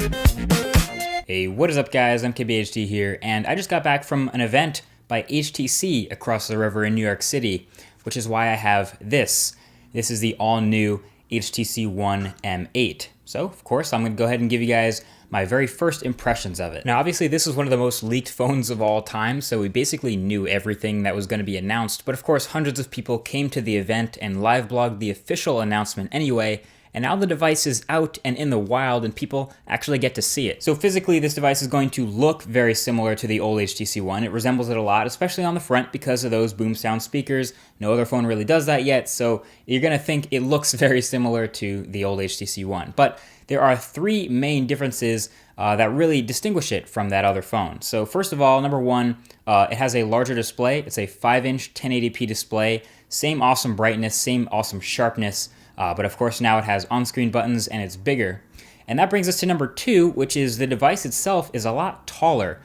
Hey, what is up guys? I'm KBHD here, and I just got back from an event by HTC across the river in New York City, which is why I have this. This is the all-new HTC One M8. So, of course, I'm going to go ahead and give you guys my very first impressions of it. Now, obviously, this is one of the most leaked phones of all time, so we basically knew everything that was going to be announced. But of course, hundreds of people came to the event and live blogged the official announcement anyway, and now the device is out and in the wild and people actually get to see it. So physically, this device is going to look very similar to the old HTC One. It resembles it a lot, especially on the front because of those boom sound speakers. No other phone really does that yet, so you're gonna think it looks very similar to the old HTC One. But there are three main differences that really distinguish it from that other phone. So first of all, number one, it has a larger display. It's a 5-inch 1080p display. Same awesome brightness, same awesome sharpness. But of course now it has on-screen buttons and it's bigger. And that brings us to number two, which is the device itself is a lot taller.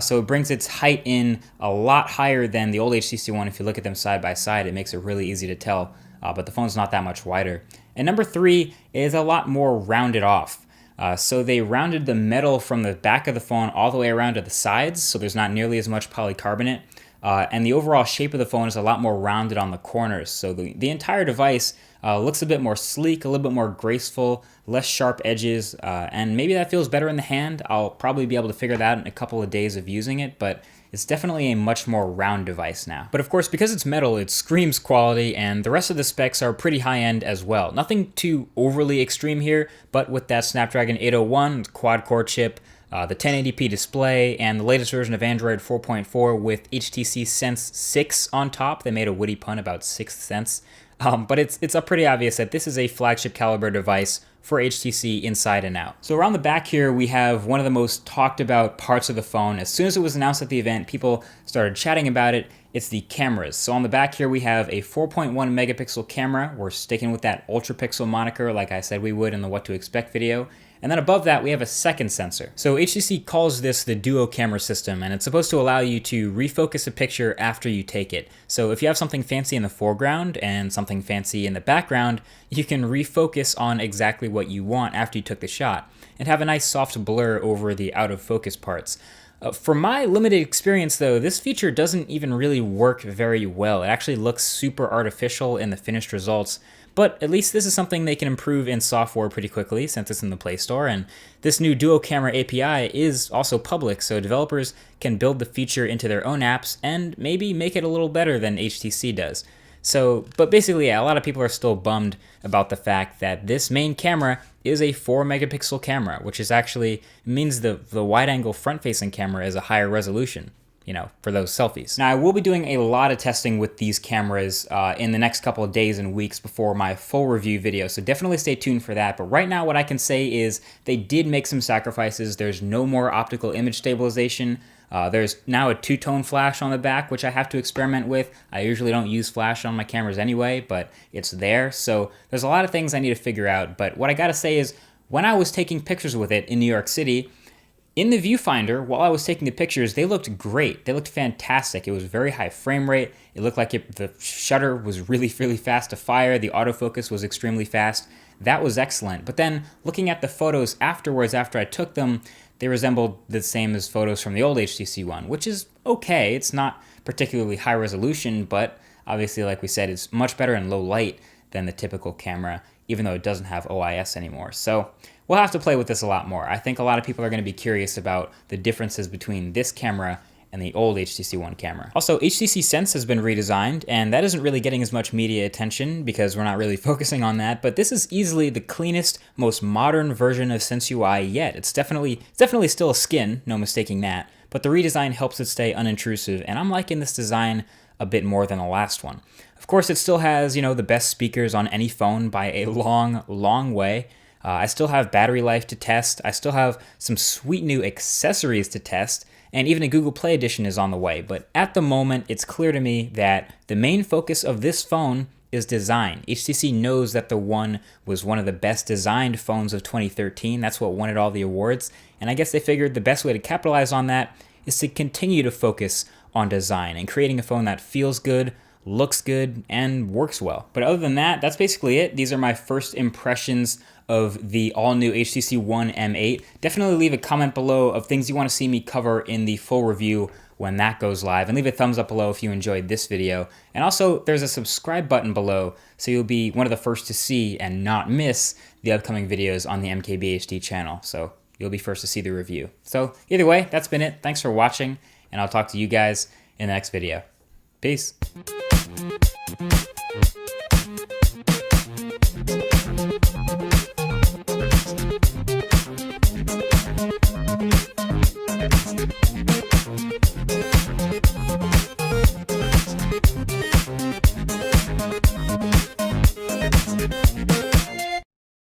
So it brings its height in a lot higher than the old HTC One. If you look at them side by side, it makes it really easy to tell, but the phone's not that much wider. And number three is a lot more rounded off. So they rounded the metal from the back of the phone all the way around to the sides, so there's not nearly as much polycarbonate. And the overall shape of the phone is a lot more rounded on the corners. So the entire device looks a bit more sleek, a little bit more graceful, less sharp edges, and maybe that feels better in the hand. I'll probably be able to figure that out in a couple of days of using it, but it's definitely a much more round device now. But of course, because it's metal, it screams quality, and the rest of the specs are pretty high-end as well. Nothing too overly extreme here, but with that Snapdragon 801 quad-core chip, the 1080p display, and the latest version of Android 4.4 with HTC Sense 6 on top. They made a witty pun about Sixth Sense. But it's pretty obvious that this is a flagship caliber device for HTC inside and out. So around the back here, we have one of the most talked about parts of the phone. As soon as it was announced at the event, people started chatting about it. It's the cameras. So on the back here, we have a 4.1 megapixel camera. We're sticking with that ultra pixel moniker like I said we would in the What to Expect video. And then above that, we have a second sensor. So HTC calls this the duo camera system, and it's supposed to allow you to refocus a picture after you take it. So if you have something fancy in the foreground and something fancy in the background, you can refocus on exactly what you want after you took the shot and have a nice soft blur over the out of focus parts. From my limited experience though, this feature doesn't even really work very well. It actually looks super artificial in the finished results, but at least this is something they can improve in software pretty quickly since it's in the Play Store, and this new duo camera API is also public, so developers can build the feature into their own apps and maybe make it a little better than HTC does. So, but basically, yeah, a lot of people are still bummed about the fact that this main camera is a 4 megapixel camera, which is actually means the wide angle front facing camera is a higher resolution, you know, for those selfies. Now, I will be doing a lot of testing with these cameras in the next couple of days and weeks before my full review video, so definitely stay tuned for that. But right now, what I can say is they did make some sacrifices. There's no more optical image stabilization. There's now a two-tone flash on the back, which I have to experiment with. I usually don't use flash on my cameras anyway, but it's there. So there's a lot of things I need to figure out. But what I gotta say is, when I was taking pictures with it in New York City, in the viewfinder, while I was taking the pictures, they looked great. They looked fantastic. It was very high frame rate. It looked like the shutter was really, really fast to fire. The autofocus was extremely fast. That was excellent. But then looking at the photos afterwards, after I took them, they resembled the same as photos from the old HTC One, which is okay. It's not particularly high resolution, but obviously, like we said, it's much better in low light than the typical camera, even though it doesn't have OIS anymore. So we'll have to play with this a lot more. I think a lot of people are going to be curious about the differences between this camera and the old HTC One camera. Also, HTC Sense has been redesigned, and that isn't really getting as much media attention because we're not really focusing on that, but this is easily the cleanest, most modern version of Sense UI yet. It's definitely still a skin, no mistaking that, but the redesign helps it stay unintrusive, and I'm liking this design a bit more than the last one. Of course, it still has, you know, the best speakers on any phone by a long, long way. I still have battery life to test. I still have some sweet new accessories to test, and even a Google Play edition is on the way. But at the moment, it's clear to me that the main focus of this phone is design. HTC knows that the One was one of the best designed phones of 2013. That's what won it all the awards. And I guess they figured the best way to capitalize on that is to continue to focus on design and creating a phone that feels good, looks good, and works well. But other than that, that's basically it. These are my first impressions of the all-new HTC One M8. Definitely leave a comment below of things you want to see me cover in the full review when that goes live, and leave a thumbs up below if you enjoyed this video. And also, there's a subscribe button below, so you'll be one of the first to see and not miss the upcoming videos on the MKBHD channel. So you'll be first to see the review. So either way, that's been it. Thanks for watching, and I'll talk to you guys in the next video. Peace.